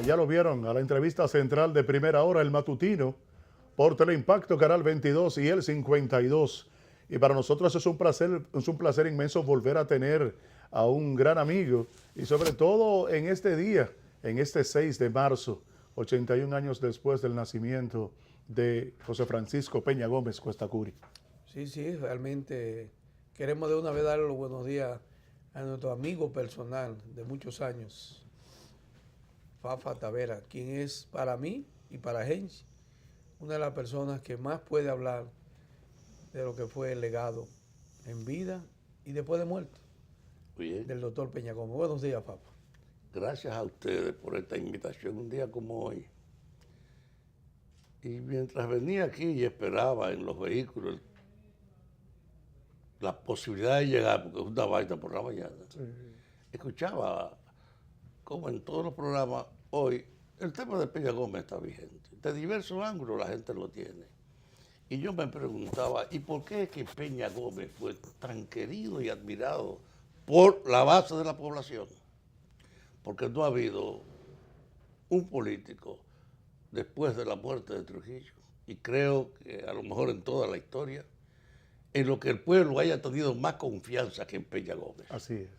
Ya lo vieron a la entrevista central de Primera Hora, el matutino, por Teleimpacto, Canal 22 y el 52. Y para nosotros es un placer inmenso volver a tener a un gran amigo y sobre todo en este día, en este 6 de marzo, 81 años después del nacimiento de José Francisco Peña Gómez Cuesta Curi. Sí, realmente queremos de una vez darle los buenos días a nuestro amigo personal de muchos años, Fafa Tavera, quien es para mí y para Genchi una de las personas que más puede hablar de lo que fue el legado en vida y después de muerto Bien. del doctor Peña Gómez. Buenos días, Fafa. Gracias a ustedes por esta invitación un día como hoy. Y mientras venía aquí y esperaba en los vehículos la posibilidad de llegar, porque es una vaina por la mañana, escuchaba como en todos los programas hoy, el tema de Peña Gómez está vigente. De diversos ángulos la gente lo tiene. Y yo me preguntaba, ¿y por qué es que Peña Gómez fue tan querido y admirado por la base de la población? Porque no ha habido un político después de la muerte de Trujillo, y creo que a lo mejor en toda la historia, en lo que el pueblo haya tenido más confianza que en Peña Gómez. Así es.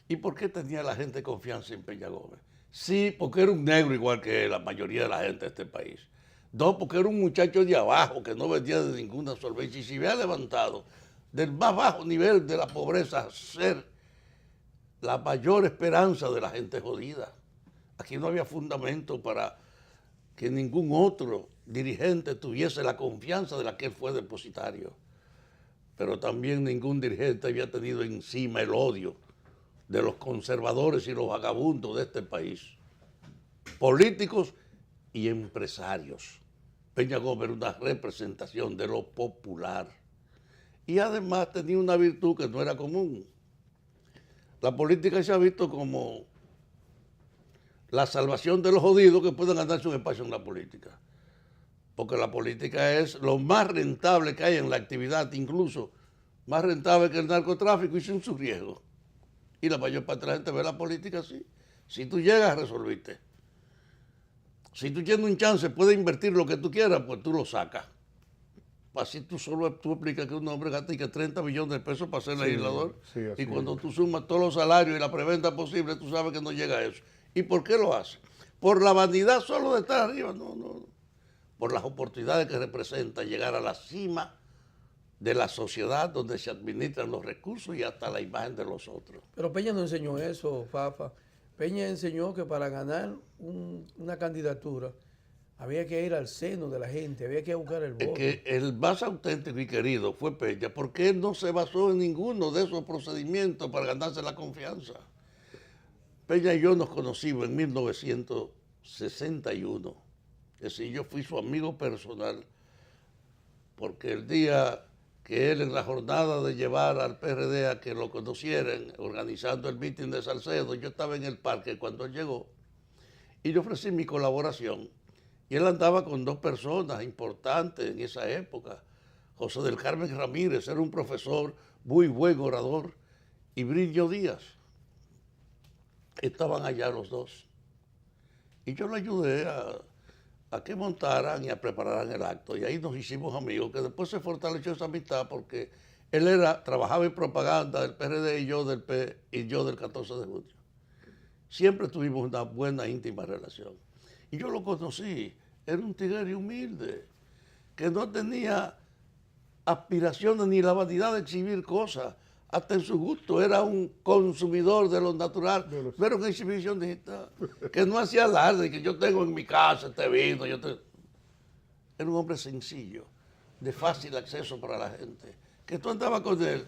¿Y por qué tenía la gente confianza en Peña Gómez? Sí, porque era un negro igual que la mayoría de la gente de este país. Dos, porque era un muchacho de abajo que no venía de ninguna solvencia y se había levantado del más bajo nivel de la pobreza a ser la mayor esperanza de la gente jodida. Aquí no había fundamento para que ningún otro dirigente tuviese la confianza de la que él fue depositario. Pero también ningún dirigente había tenido encima el odio de los conservadores y los vagabundos de este país, políticos y empresarios. Peña Gómez era una representación de lo popular y además tenía una virtud que no era común. La política se ha visto como la salvación de los jodidos que pueden ganarse un espacio en la política, porque la política es lo más rentable que hay en la actividad, incluso más rentable que el narcotráfico y sin su riesgo. Y la mayor parte de la gente ve la política así. Si tú llegas, resolviste. Si tú tienes un chance, puedes invertir lo que tú quieras, pues tú lo sacas. Así tú explicas que un hombre gasta 30 millones de pesos para ser legislador. Sí, y cuando tú sumas todos los salarios y la preventa posible, tú sabes que no llega a eso. ¿Y por qué lo hace? ¿Por la vanidad solo de estar arriba? No. Por las oportunidades que representa llegar a la cima de la sociedad donde se administran los recursos y hasta la imagen de los otros. Pero Peña no enseñó eso, Fafa. Peña enseñó que para ganar una candidatura había que ir al seno de la gente, había que buscar el voto. Es que el más auténtico y querido fue Peña, porque él no se basó en ninguno de esos procedimientos para ganarse la confianza. Peña y yo nos conocimos en 1961. Es decir, yo fui su amigo personal, porque el día que él en la jornada de llevar al PRD a que lo conocieran, organizando el mitin de Salcedo, yo estaba en el parque cuando él llegó y le ofrecí mi colaboración. Y él andaba con dos personas importantes en esa época. José del Carmen Ramírez era un profesor muy buen orador y Brillo Díaz. Estaban allá los dos. Y yo le ayudé a que montaran y a prepararan el acto. Y ahí nos hicimos amigos, que después se fortaleció esa amistad porque él trabajaba en propaganda del PRD y yo del del 14 de junio. Siempre tuvimos una buena, íntima relación. Y yo lo conocí, era un tigre humilde, que no tenía aspiraciones ni la vanidad de exhibir cosas. Hasta en su gusto era un consumidor de lo natural, no era una exhibicionista, que no hacía alarde, que yo tengo en mi casa este vino. Era un hombre sencillo, de fácil acceso para la gente. Que tú andabas con él,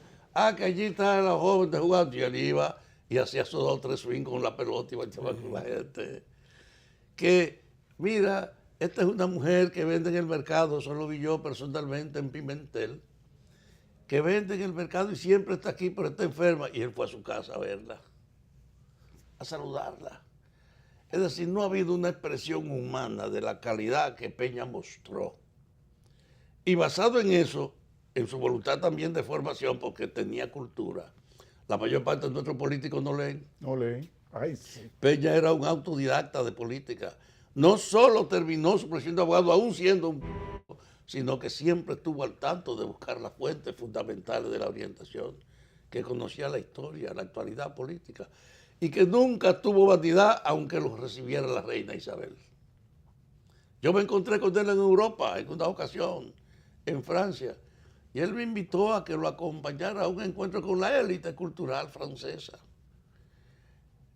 que allí está la joven de jugando, y él iba y hacía esos 2 o 3 swings con la pelota y bateaba con la gente. Que, mira, esta es una mujer que vende en el mercado, eso lo vi yo personalmente en Pimentel, que vende en el mercado y siempre está aquí, pero está enferma. Y él fue a su casa a verla, a saludarla. Es decir, no ha habido una expresión humana de la calidad que Peña mostró. Y basado en eso, en su voluntad también de formación, porque tenía cultura. La mayor parte de nuestros políticos no leen. No leen. Ay, sí. Peña era un autodidacta de política. No solo terminó su profesión de abogado, aún siendo un sino que siempre estuvo al tanto de buscar las fuentes fundamentales de la orientación, que conocía la historia, la actualidad política, y que nunca tuvo vanidad aunque lo recibiera la reina Isabel. Yo me encontré con él en Europa en una ocasión, en Francia, y él me invitó a que lo acompañara a un encuentro con la élite cultural francesa.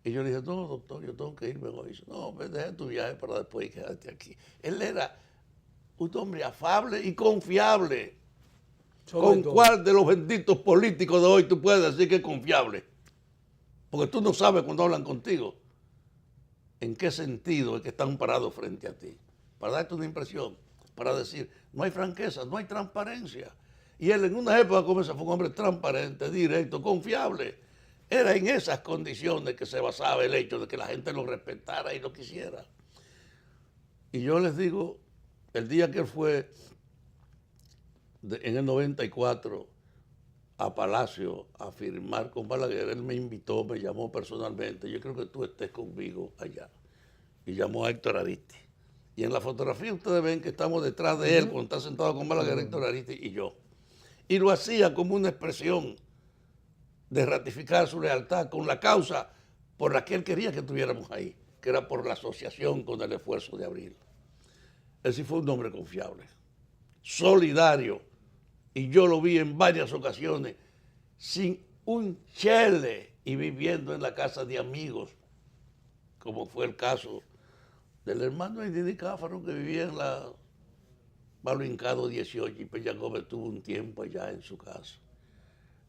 Y yo le dije, no, doctor, yo tengo que irme hoy. Dice, no, deja tu viaje para después y quédate aquí. Él era un hombre afable y confiable. ¿Con cuál de los benditos políticos de hoy tú puedes decir que es confiable? Porque tú no sabes cuando hablan contigo en qué sentido es que están parados frente a ti. Para darte una impresión, para decir, no hay franqueza, no hay transparencia. Y él en una época como esa fue un hombre transparente, directo, confiable. Era en esas condiciones que se basaba el hecho de que la gente lo respetara y lo quisiera. Y yo les digo, el día que él fue en el 94 a Palacio a firmar con Balaguer, él me invitó, me llamó personalmente, yo creo que tú estés conmigo allá. Y llamó a Héctor Aristi. Y en la fotografía ustedes ven que estamos detrás de él cuando está sentado con Balaguer, Héctor Aristi y yo. Y lo hacía como una expresión de ratificar su lealtad con la causa por la que él quería que estuviéramos ahí, que era por la asociación con el esfuerzo de Abril. Él sí fue un hombre confiable, solidario, y yo lo vi en varias ocasiones sin un chele y viviendo en la casa de amigos, como fue el caso del hermano de Didi Cáfaro, que vivía en la Palo Hincado 18 y Peña Gómez tuvo un tiempo allá en su casa.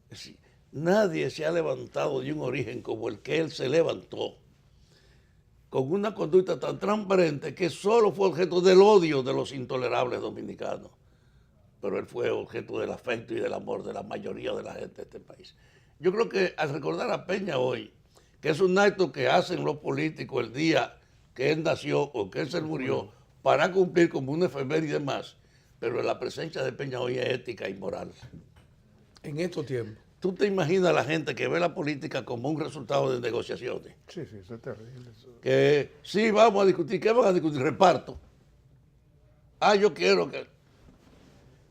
Es decir, nadie se ha levantado de un origen como el que él se levantó, con una conducta tan transparente que solo fue objeto del odio de los intolerables dominicanos. Pero él fue objeto del afecto y del amor de la mayoría de la gente de este país. Yo creo que al recordar a Peña hoy, que es un acto que hacen los políticos el día que él nació o que él se murió, para cumplir como una efeméride más, pero la presencia de Peña hoy es ética y moral. En estos tiempos. ¿Tú te imaginas a la gente que ve la política como un resultado de negociaciones? Sí, sí, eso es terrible. Que sí, vamos a discutir. ¿Qué van a discutir? Reparto. Yo quiero que...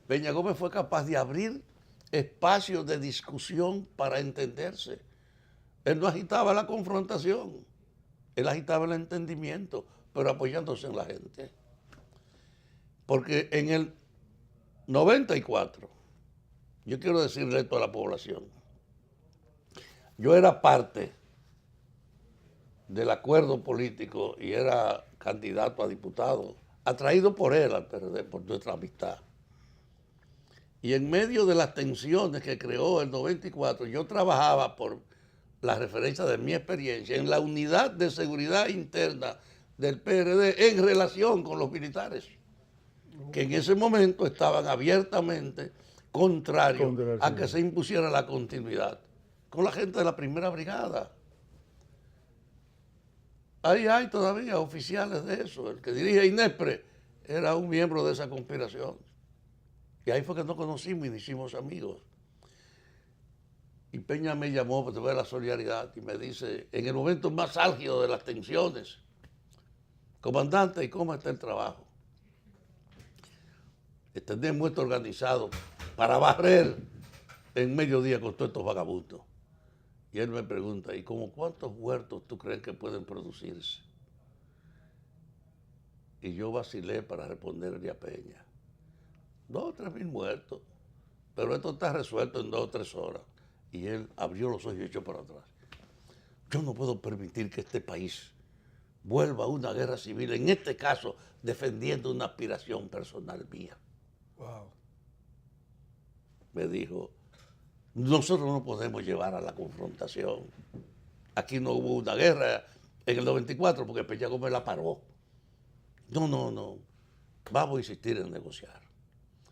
Peña Gómez fue capaz de abrir espacios de discusión para entenderse. Él no agitaba la confrontación, él agitaba el entendimiento, pero apoyándose en la gente. Porque en el 94, yo quiero decirle esto a la población, yo era parte del acuerdo político y era candidato a diputado, atraído por él al PRD, por nuestra amistad. Y en medio de las tensiones que creó el 94, yo trabajaba por la referencia de mi experiencia en la unidad de seguridad interna del PRD en relación con los militares, que en ese momento estaban abiertamente contrarios a que se impusiera la continuidad con la gente de la primera brigada. Ahí hay todavía oficiales de eso. El que dirige INESPRE era un miembro de esa conspiración. Y ahí fue que nos conocimos y nos hicimos amigos. Y Peña me llamó para ver la solidaridad y me dice, en el momento más álgido de las tensiones, comandante, ¿y cómo está el trabajo? Tenemos esto organizado para barrer en mediodía con todos estos vagabundos. Y él me pregunta, ¿y como cuántos huertos tú crees que pueden producirse? Y yo vacilé para responderle a Peña. 2 o 3 mil muertos, pero esto está resuelto en 2 o 3 horas. Y él abrió los ojos y echó para atrás. Yo no puedo permitir que este país vuelva a una guerra civil, en este caso defendiendo una aspiración personal mía. Wow. Me dijo, nosotros no podemos llevar a la confrontación. Aquí no hubo una guerra en el 94 porque Peña Gómez la paró. No. Vamos a insistir en negociar.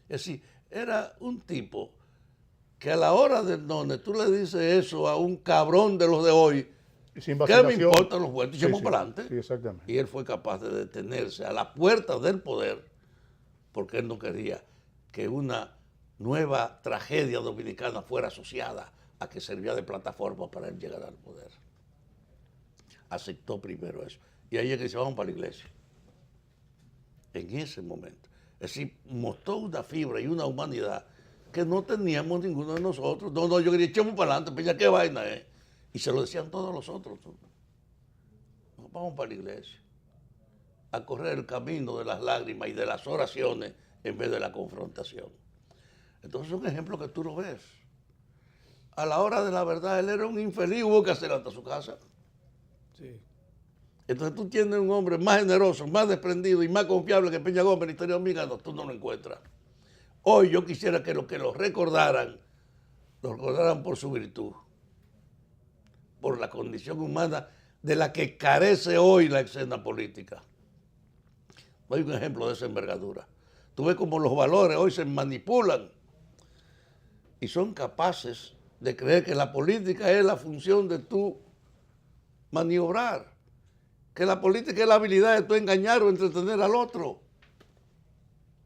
Es decir, era un tipo que a la hora del donde tú le dices eso a un cabrón de los de hoy, Sin ¿qué me importan los huertos? Sí, Echemos sí, para adelante. sí, exactamente. Y él fue capaz de detenerse a la puerta del poder porque él no quería que una nueva tragedia dominicana fuera asociada a que servía de plataforma para él llegar al poder. aceptó primero eso. Y ahí es que se vamos para la iglesia. En ese momento. Es decir, mostró una fibra y una humanidad que no teníamos ninguno de nosotros. No, yo quería echamos para adelante, pues ya qué vaina es. Y se lo decían todos los otros. Vamos para la iglesia. A correr el camino de las lágrimas y de las oraciones en vez de la confrontación. Entonces es un ejemplo que tú lo ves. A la hora de la verdad, él era un infeliz, hubo que hacerlo hasta su casa. Sí. Entonces tú tienes un hombre más generoso, más desprendido y más confiable que Peña Gómez, Ministerio Dominicano, tú no lo encuentras. Hoy yo quisiera que lo recordaran por su virtud, por la condición humana de la que carece hoy la escena política. No hay un ejemplo de esa envergadura. Tú ves cómo los valores hoy se manipulan y son capaces de creer que la política es la función de tú maniobrar, que la política es la habilidad de tú engañar o entretener al otro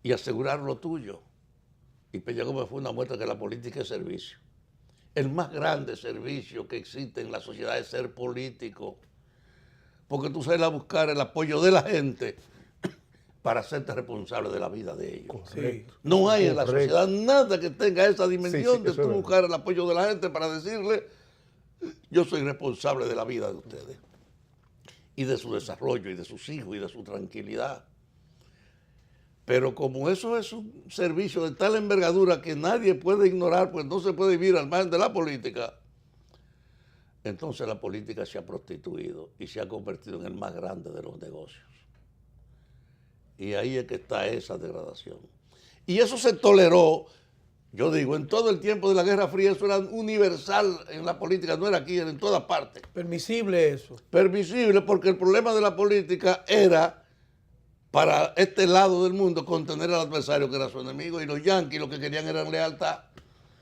y asegurar lo tuyo. Y Peña Gómez fue una muestra que la política es servicio. El más grande servicio que existe en la sociedad es ser político, porque tú sales a buscar el apoyo de la gente para hacerte responsable de la vida de ellos. Sí. No hay en la sociedad nada que tenga esa dimensión de tú es buscar el apoyo de la gente para decirle, yo soy responsable de la vida de ustedes y de su desarrollo y de sus hijos y de su tranquilidad. Pero como eso es un servicio de tal envergadura que nadie puede ignorar, pues no se puede vivir al margen de la política, entonces la política se ha prostituido y se ha convertido en el más grande de los negocios. Y ahí es que está esa degradación. Y eso se toleró, yo digo, en todo el tiempo de la Guerra Fría, eso era universal en la política, no era aquí, era en todas partes. Permisible eso. Permisible, porque el problema de la política era, para este lado del mundo, contener al adversario que era su enemigo, y los yanquis lo que querían era lealtad.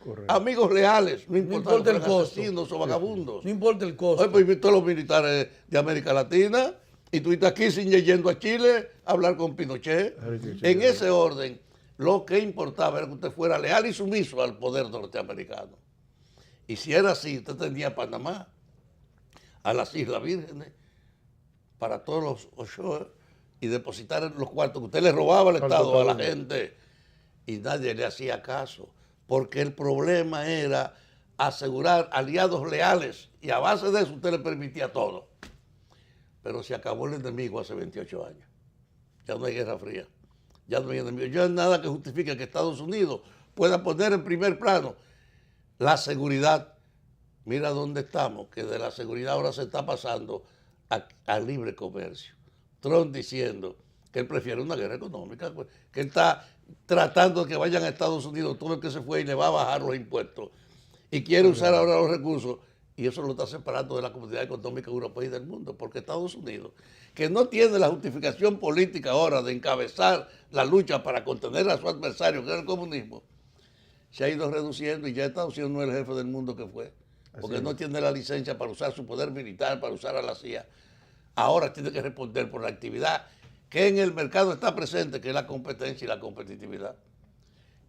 Correcto. Amigos leales, no importa el costo. asesinos o vagabundos. No importa el costo. Hoy pues invitó a los militares de América Latina y tú estás aquí sin yendo a Chile a hablar con Pinochet. En ese orden, lo que importaba era que usted fuera leal y sumiso al poder norteamericano. Y si era así, usted tenía a Panamá, a las Islas Vírgenes, para todos los offshore y depositar los cuartos que usted le robaba al Estado a la gente y nadie le hacía caso, porque el problema era asegurar aliados leales y a base de eso usted le permitía todo. Pero se acabó el enemigo hace 28 años. Ya no hay Guerra Fría, ya no hay enemigo. Ya no hay nada que justifique que Estados Unidos pueda poner en primer plano la seguridad. Mira dónde estamos, que de la seguridad ahora se está pasando al libre comercio. Trump diciendo que él prefiere una guerra económica, que él está tratando de que vayan a Estados Unidos todo el que se fue y le va a bajar los impuestos. Y quiere usar ahora los recursos. Y eso lo está separando de la comunidad económica europea y del mundo, porque Estados Unidos, que no tiene la justificación política ahora de encabezar la lucha para contener a su adversario, que es el comunismo, se ha ido reduciendo y ya Estados Unidos no es el jefe del mundo que fue, porque no tiene la licencia para usar su poder militar, para usar a la CIA. Ahora tiene que responder por la actividad que en el mercado está presente, que es la competencia y la competitividad.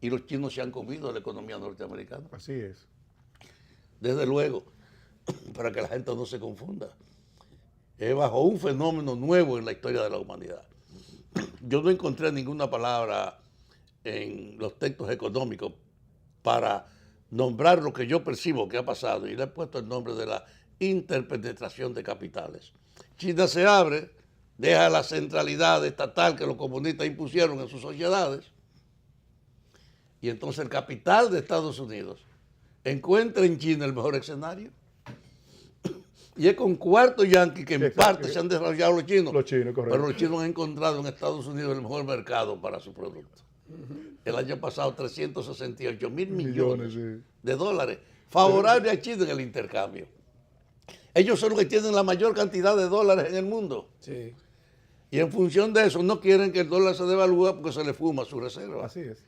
Y los chinos se han comido la economía norteamericana. Así es. Desde luego, para que la gente no se confunda. Es bajo un fenómeno nuevo en la historia de la humanidad. Yo no encontré ninguna palabra en los textos económicos para nombrar lo que yo percibo que ha pasado y le he puesto el nombre de la interpenetración de capitales. China se abre, deja la centralidad estatal que los comunistas impusieron en sus sociedades y entonces el capital de Estados Unidos encuentra en China el mejor escenario. Y es con cuarto yanqui que en parte se han desarrollado los chinos. Los chinos, correcto. Pero los chinos han encontrado en Estados Unidos el mejor mercado para su producto. El año pasado 368 mil millones de dólares, favorable a China en el intercambio. Ellos son los que tienen la mayor cantidad de dólares en el mundo. Sí. Y en función de eso no quieren que el dólar se devalúe porque se le fuma su reserva. Así es.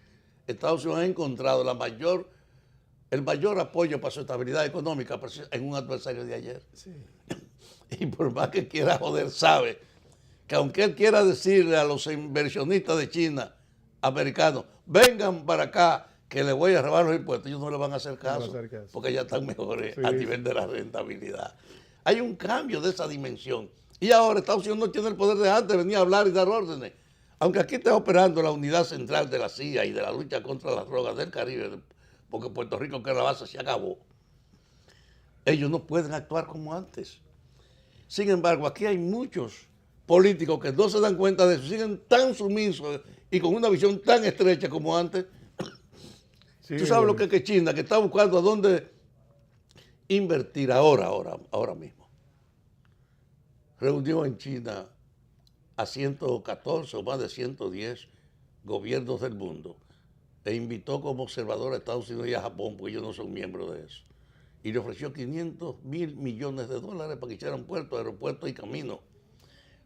Estados Unidos ha encontrado el mayor apoyo para su estabilidad económica en un adversario de ayer. Sí. Y por más que quiera joder, sabe que aunque él quiera decirle a los inversionistas de China, americanos, vengan para acá que les voy a robar los impuestos, ellos no le van a hacer caso, porque ya están mejores a nivel de la rentabilidad. Hay un cambio de esa dimensión. Y ahora Estados Unidos no tiene el poder de antes, venía a hablar y dar órdenes. Aunque aquí está operando la unidad central de la CIA y de la lucha contra las drogas del Caribe, porque Puerto Rico, que es la base, se acabó. Ellos no pueden actuar como antes. Sin embargo, aquí hay muchos políticos que no se dan cuenta de eso, siguen tan sumisos y con una visión tan estrecha como antes. Sí, Tú sabes lo que es China, que está buscando a dónde invertir ahora mismo. Reunió en China a 114 o más de 110 gobiernos del mundo e invitó como observador a Estados Unidos y a Japón, porque ellos no son miembros de eso. Y le ofreció 500.000 millones de dólares para que hicieran puertos, aeropuertos y caminos,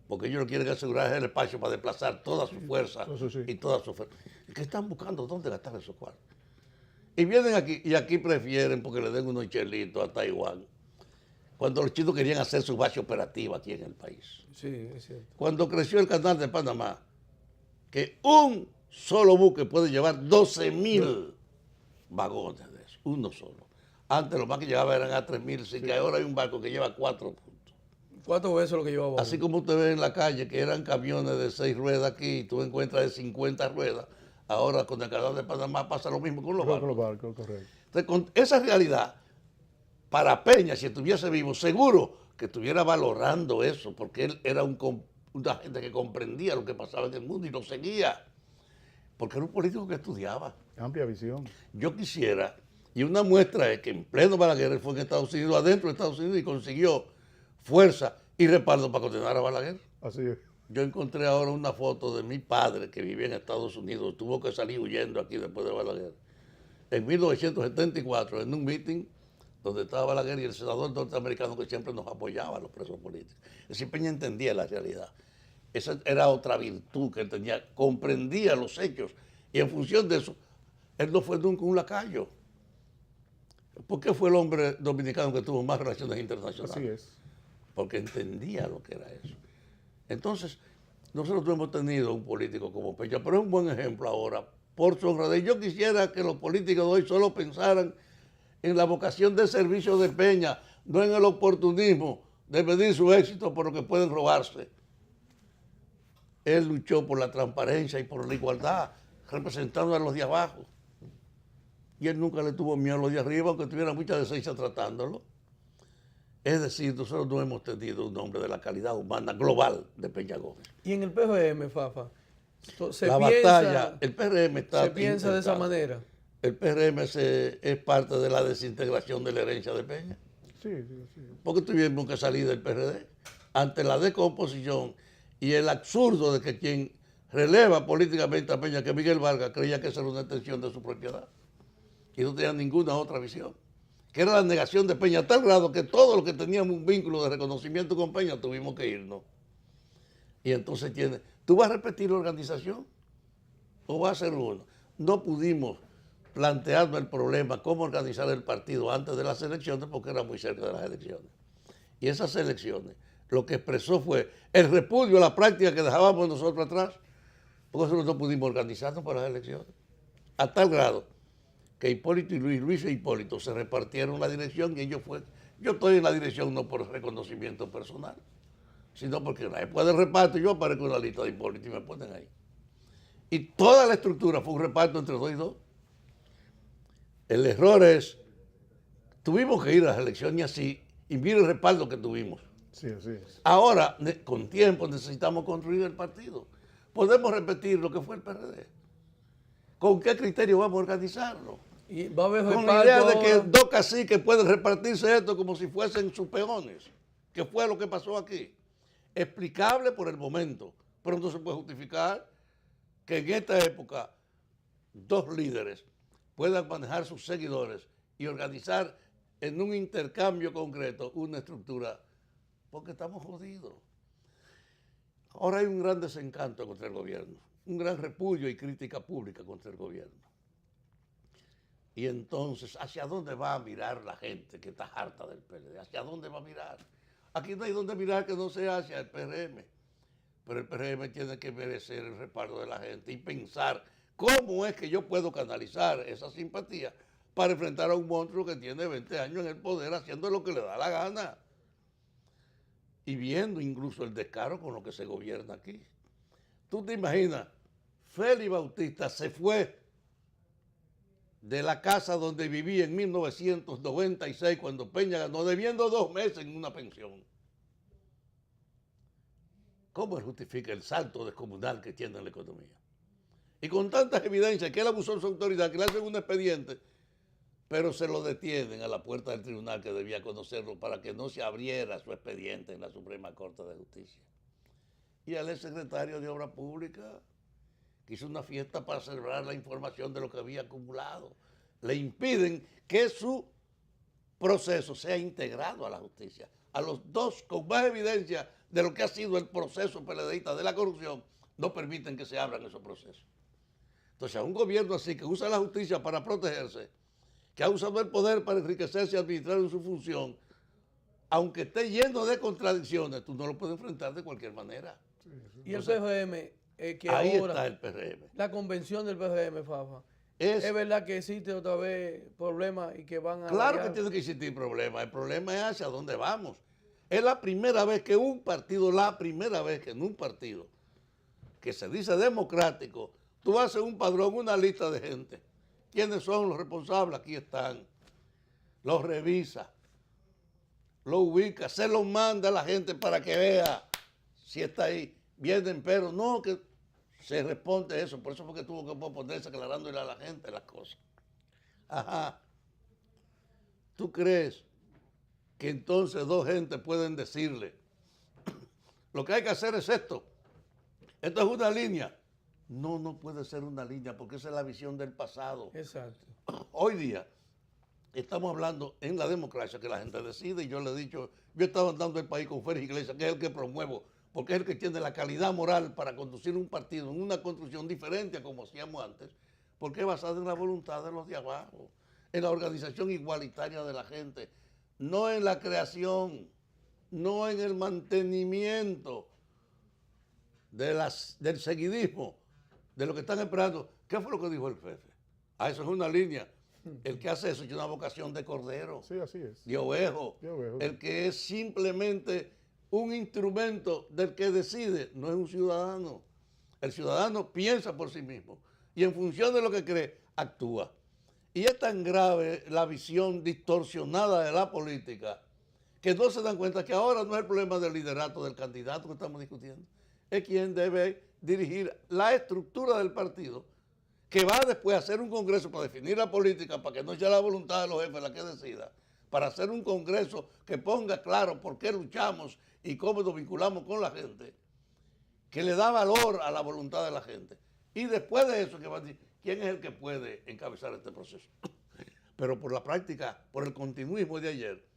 porque ellos no quieren asegurar el espacio para desplazar toda su fuerza y toda su fuerza. Que están buscando dónde gastar esos cuartos. Y vienen aquí, y aquí prefieren, porque le den unos chelitos a Taiwán, cuando los chinos querían hacer su base operativa aquí en el país. Sí, es cierto. Cuando creció el canal de Panamá, que un solo buque puede llevar 12.000 vagones de eso, uno solo. Antes los más que llegaban eran a 3.000, así que ahora hay un barco que lleva 4 puntos. 4 veces lo que llevaba. Así como usted ve en la calle que eran camiones de 6 ruedas aquí, y tú encuentras de 50 ruedas, ahora con el canal de Panamá pasa lo mismo con los barcos. Con los barcos, correcto. Entonces, con esa realidad, para Peña, si estuviese vivo, seguro que estuviera valorando eso, porque él era una gente que comprendía lo que pasaba en el mundo y lo seguía, porque era un político que estudiaba. Amplia visión. Yo quisiera, y una muestra es que en pleno Balaguer él fue en Estados Unidos, adentro de Estados Unidos, y consiguió fuerza y respaldo para condenar a Balaguer. Así es. Yo encontré ahora una foto de mi padre que vivía en Estados Unidos, tuvo que salir huyendo aquí después de Balaguer. En 1974, en un meeting donde estaba Balaguer y el senador norteamericano que siempre nos apoyaba a los presos políticos. Es decir, Peña entendía la realidad. Esa era otra virtud que él tenía, comprendía los hechos y en función de eso, él no fue nunca un lacayo. ¿Por qué fue el hombre dominicano que tuvo más relaciones internacionales? Así es. Porque entendía lo que era eso. Entonces, nosotros no hemos tenido un político como Peña, pero es un buen ejemplo ahora, por su honradez. Yo quisiera que los políticos de hoy solo pensaran en la vocación de servicio de Peña, no en el oportunismo de medir su éxito por lo que pueden robarse. Él luchó por la transparencia y por la igualdad, representando a los de abajo. Y él nunca le tuvo miedo a los de arriba, aunque tuviera mucha decencia tratándolo. Es decir, nosotros no hemos tenido un hombre de la calidad humana global de Peña Gómez. Y en el PRM, Fafa, Batalla, el PRM está... ¿Se piensa de esa manera? El PRM es parte de la desintegración de la herencia de Peña. Sí. Porque tuvimos que salir del PRD ante la descomposición y el absurdo de que quien releva políticamente a Peña, que Miguel Vargas, creía que esa era una extensión de su propiedad y no tenía ninguna otra visión, que era la negación de Peña, a tal grado que todos los que teníamos un vínculo de reconocimiento con Peña tuvimos que irnos. Y entonces ¿tú vas a repetir la organización o vas a hacer uno? No pudimos plantearnos el problema, cómo organizar el partido antes de las elecciones, porque era muy cerca de las elecciones. Y esas elecciones, lo que expresó fue el repudio a la práctica que dejábamos nosotros atrás, porque nosotros no pudimos organizarnos para las elecciones. A tal grado que Hipólito y Luis e Hipólito se repartieron la dirección y ellos fue. Yo estoy en la dirección no por reconocimiento personal, sino porque en la época del reparto yo aparezco en la lista de Hipólito y me ponen ahí. Y toda la estructura fue un reparto entre 2 y 2. El error es, tuvimos que ir a las elecciones así, y mire el respaldo que tuvimos. Sí, así es. Ahora, con tiempo, necesitamos construir el partido. Podemos repetir lo que fue el PRD. ¿Con qué criterio vamos a organizarlo? Y va a haber Con la idea de que 2 caciques pueden repartirse esto como si fuesen sus peones, que fue lo que pasó aquí. Explicable por el momento, pero no se puede justificar que en esta época 2 líderes puedan manejar sus seguidores y organizar en un intercambio concreto una estructura, porque estamos jodidos. Ahora hay un gran desencanto contra el gobierno, un gran repudio y crítica pública contra el gobierno. Y entonces, ¿hacia dónde va a mirar la gente que está harta del PRD? ¿Hacia dónde va a mirar? Aquí no hay dónde mirar que no sea hacia el PRM. Pero el PRM tiene que merecer el respaldo de la gente y pensar cómo es que yo puedo canalizar esa simpatía para enfrentar a un monstruo que tiene 20 años en el poder haciendo lo que le da la gana. y viendo incluso el descaro con lo que se gobierna aquí. Tú te imaginas, Félix Bautista se fue de la casa donde vivía en 1996 cuando Peña ganó, debiendo 2 meses en una pensión. ¿Cómo él justifica el salto descomunal que tiene en la economía? Y con tantas evidencias que él abusó de su autoridad, que le hacen un expediente, pero se lo detienen a la puerta del tribunal que debía conocerlo para que no se abriera su expediente en la Suprema Corte de Justicia. Y al exsecretario de Obra Pública, que hizo una fiesta para celebrar la información de lo que había acumulado, le impiden que su proceso sea integrado a la justicia. A los dos, con más evidencia de lo que ha sido el proceso PLDista de la corrupción, no permiten que se abran esos procesos. Entonces, a un gobierno así que usa la justicia para protegerse, que ha usado el poder para enriquecerse y administrar en su función, aunque esté lleno de contradicciones, tú no lo puedes enfrentar de cualquier manera. Y el PRM, que Ahí ahora, está el PRM. la convención del PRM, Fafa, Es verdad que existe otra vez problemas y que van a... Claro variar? que tiene que existir problemas. El problema es hacia dónde vamos. Es la primera vez que en un partido que se dice democrático, tú haces un padrón, una lista de gente. ¿Quiénes son los responsables? Aquí están. Los revisa, los ubica, se los manda a la gente para que vea si está ahí. Vienen, pero no que se responde eso. Por eso fue que tuvo que ponerse aclarándole a la gente las cosas. Ajá. ¿Tú crees que entonces 2 gentes pueden decirle, lo que hay que hacer es esto? Esto es una línea. No, no puede ser una línea porque esa es la visión del pasado. Exacto. Hoy día estamos hablando en la democracia que la gente decide y yo le he dicho, yo estaba andando el país con Félix Iglesias, que es el que promuevo, porque es el que tiene la calidad moral para conducir un partido en una construcción diferente a como hacíamos antes, porque es basada en la voluntad de los de abajo, en la organización igualitaria de la gente, no en la creación, no en el mantenimiento del seguidismo, de lo que están esperando. ¿Qué fue lo que dijo el jefe? Eso es una línea. El que hace eso tiene una vocación de cordero, Sí, así es. de ovejo. De ovejo. El que es simplemente un instrumento del que decide, no es un ciudadano. El ciudadano piensa por sí mismo y en función de lo que cree, actúa. Y es tan grave la visión distorsionada de la política que no se dan cuenta que ahora no es el problema del liderato del candidato que estamos discutiendo, es quien debe dirigir la estructura del partido, que va después a hacer un congreso para definir la política, para que no sea la voluntad de los jefes la que decida, para hacer un congreso que ponga claro por qué luchamos y cómo nos vinculamos con la gente, que le da valor a la voluntad de la gente. Y después de eso que va a decir, ¿quién es el que puede encabezar este proceso? Pero por la práctica, por el continuismo de ayer,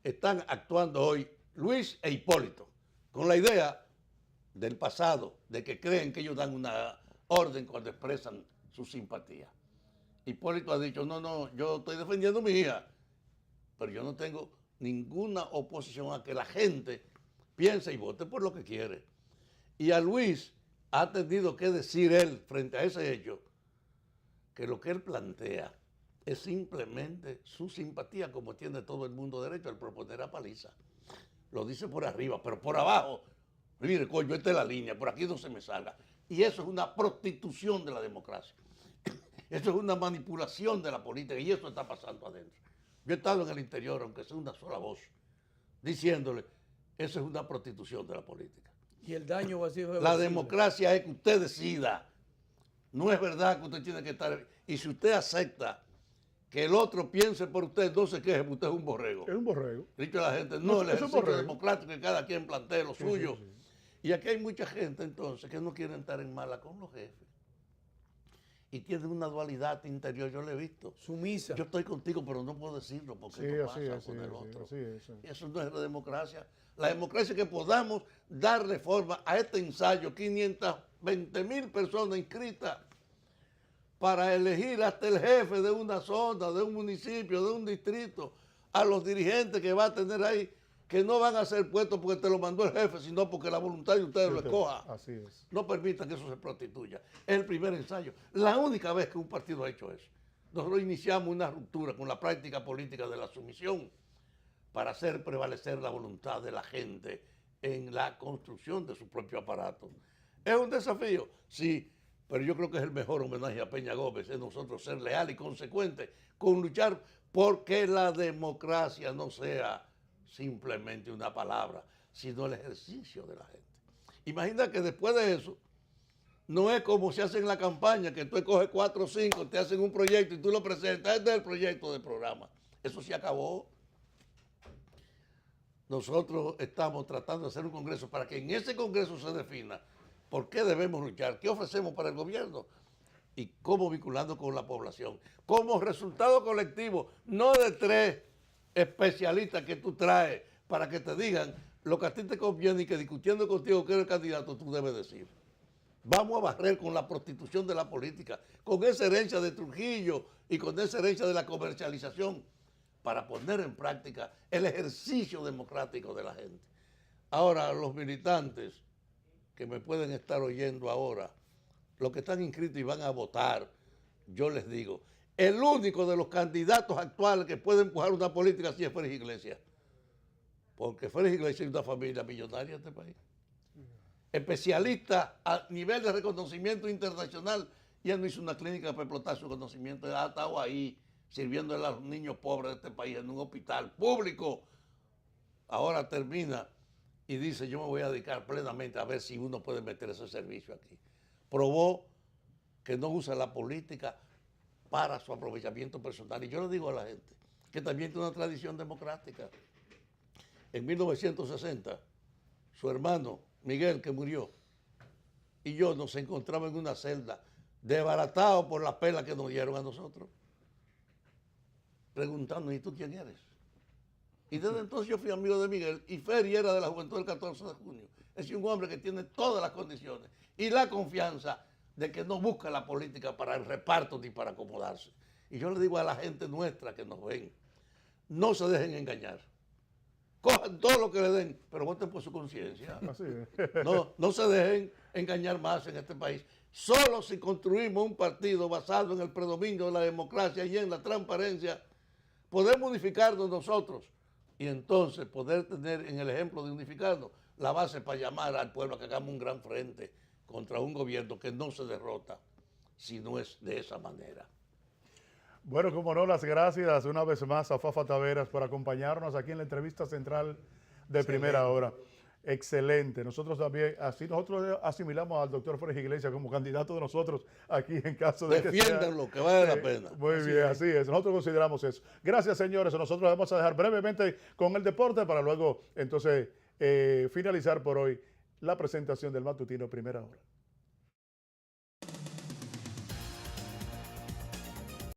están actuando hoy Luis e Hipólito, con la idea del pasado, de que creen que ellos dan una orden cuando expresan su simpatía. Hipólito ha dicho, no, yo estoy defendiendo a mi hija, pero yo no tengo ninguna oposición a que la gente piense y vote por lo que quiere. Y a Luis ha tenido que decir él, frente a ese hecho, que lo que él plantea es simplemente su simpatía, como tiene todo el mundo derecho al proponer a Paliza. Lo dice por arriba, pero por abajo, mire, coño, esta es la línea, por aquí no se me salga. Y eso es una prostitución de la democracia. Eso es una manipulación de la política y eso está pasando adentro. Yo he estado en el interior, aunque sea una sola voz, diciéndole, eso es una prostitución de la política. Y el daño va a ser La democracia es que usted decida. No es verdad que usted tiene que estar... Y si usted acepta que el otro piense por usted, no se queje, porque usted es un borrego. Es un borrego. Dicho a la gente, no, el es un ejercicio borrego. democrático que cada quien plantee lo suyo. sí. Y aquí hay mucha gente entonces que no quiere estar en mala con los jefes. Y tienen una dualidad interior, yo lo he visto. Sumisa. Yo estoy contigo, pero no puedo decirlo porque Sí, esto así pasa es, con sí, el sí, otro. así es, sí. Y eso no es la democracia. La democracia es que podamos darle forma a este ensayo, 520,000 personas inscritas para elegir hasta el jefe de una zona, de un municipio, de un distrito, a los dirigentes que va a tener ahí, que no van a ser puestos porque te lo mandó el jefe, sino porque la voluntad de ustedes lo escoja. Así es. No permitan que eso se prostituya. Es el primer ensayo. La única vez que un partido ha hecho eso. Nosotros iniciamos una ruptura con la práctica política de la sumisión para hacer prevalecer la voluntad de la gente en la construcción de su propio aparato. ¿Es un desafío? Sí, pero yo creo que es el mejor homenaje a Peña Gómez, es nosotros ser leal y consecuente con luchar porque la democracia no sea simplemente una palabra, sino el ejercicio de la gente. Imagina que después de eso, no es como se hace en la campaña, que tú escoges 4 o 5, te hacen un proyecto y tú lo presentas, este es el proyecto de programa. Eso se acabó. Nosotros estamos tratando de hacer un congreso para que en ese congreso se defina por qué debemos luchar, qué ofrecemos para el gobierno y cómo vinculando con la población. Como resultado colectivo, no de 3 especialistas que tú traes para que te digan lo que a ti te conviene y que discutiendo contigo que eres candidato tú debes decir. Vamos a barrer con la prostitución de la política, con esa herencia de Trujillo y con esa herencia de la comercialización, para poner en práctica el ejercicio democrático de la gente. Ahora, los militantes que me pueden estar oyendo ahora, los que están inscritos y van a votar, yo les digo, el único de los candidatos actuales que puede empujar una política así es Félix Iglesias. Porque Félix Iglesias es una familia millonaria en este país. Especialista a nivel de reconocimiento internacional, y él no hizo una clínica para explotar su conocimiento, él ha estado ahí sirviéndole a los niños pobres de este país en un hospital público. Ahora termina y dice, yo me voy a dedicar plenamente a ver si uno puede meter ese servicio aquí. Probó que no usa la política para su aprovechamiento personal. Y yo le digo a la gente que también tiene una tradición democrática. En 1960, su hermano Miguel, que murió, y yo nos encontramos en una celda, desbaratados por la pela que nos dieron a nosotros, preguntando, ¿y tú quién eres? Y desde entonces yo fui amigo de Miguel, y Feri era de la juventud del 14 de junio. Es un hombre que tiene todas las condiciones y la confianza de que no busca la política para el reparto ni para acomodarse. Y yo le digo a la gente nuestra que nos ven, no se dejen engañar. Cojan todo lo que le den, pero voten por su conciencia. No se dejen engañar más en este país. Solo si construimos un partido basado en el predominio de la democracia y en la transparencia, podemos unificarnos nosotros y entonces poder tener en el ejemplo de unificarnos la base para llamar al pueblo a que hagamos un gran frente contra un gobierno que no se derrota si no es de esa manera. Bueno, como no, las gracias una vez más a Fafa Taveras por acompañarnos aquí en la entrevista central de Primera Hora. Excelente. Nosotros también, así nosotros asimilamos al doctor Félix Iglesias como candidato de nosotros aquí en caso de Defiéndanlo, que vale la pena. Muy bien, así es. Nosotros consideramos eso. Gracias, señores. Nosotros vamos a dejar brevemente con el deporte para luego, entonces, finalizar por hoy la presentación del matutino Primera Hora.